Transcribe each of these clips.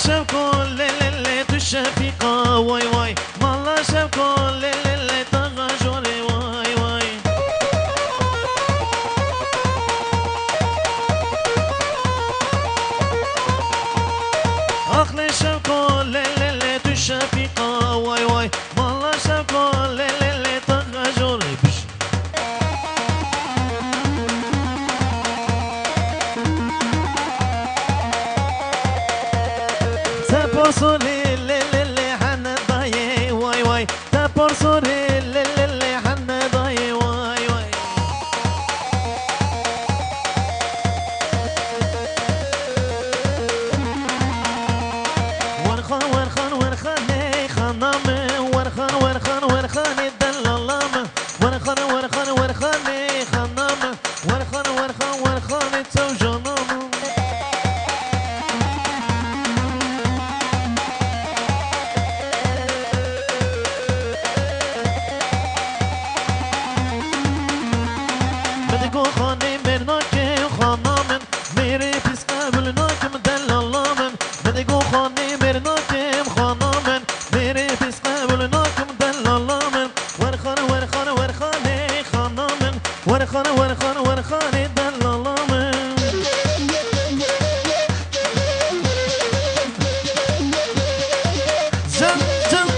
شب كل اللي تشفيقة واي واي والله شب كل اللي تغجري واي واي أخلي شب كل اللي تشفيقة واي واي والله شب كل اللي تغجري بش سبوسولي اللي حنا ضايع واي واي سبوسولي اللي حنا ضايع واي واي ورخان ورخان ورخان خنام ورخان ورخان ورخان الدلالام ورخان ورخان ورخان خنام ورخان ورخان ورخان توجنام بدكو خاني مرناكي خانامن ميري بس قبلناكم دلالامن بدكو خاني مرناكي خانامن ميري بس قبلناكم دلالامن ورخان ورخان ورخاني خانامن ورخان ورخان ورخاني دلالامن زم زم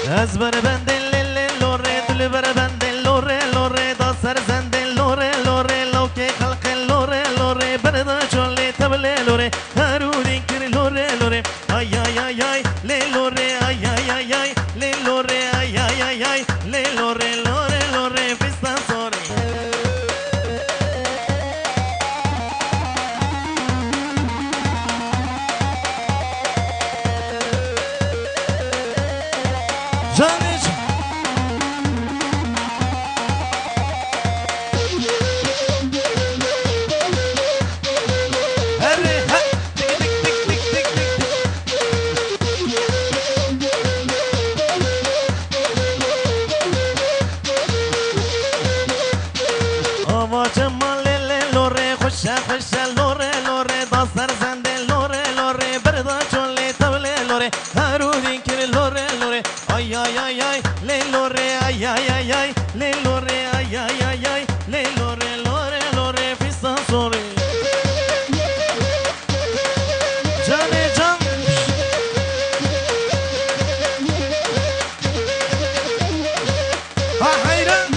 أزبر بندل اللوري دلبر بندل لوري لوري دا سرزند لوري لوري لو كي خلق لوري لوري بردا جولي تبلي لوري هارودي كر لوري لوري اي اي اي اي لي لوري اي اي اي اي لي لوري اي اي اي اي لي لوري لوري لوري فيستا سوري جاني خوشا خوشا لوري لوري دا سرزند لوري لوري بردا جولي تبلي لوري هارودي كر لوري لوري اي اي اي اي لي لوري اي اي اي اي لي لوري اي اي اي اي لي لوري لوري لوري في سانسوري جاني جان حيران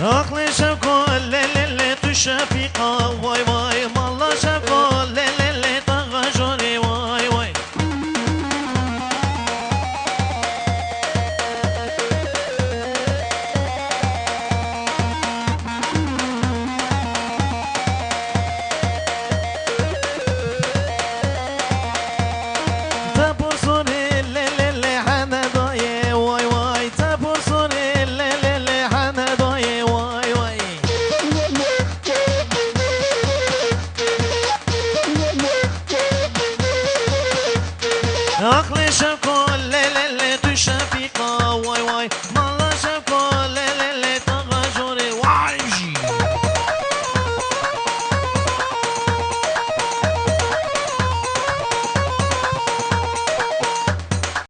عقل شكول للي تشفيقا واي واي مالا شكول للي تغجري واي واي تبصري للي حنضاي واي واي تبصري للي حنضاي واي واي عقل شكول للي تشفيقا واي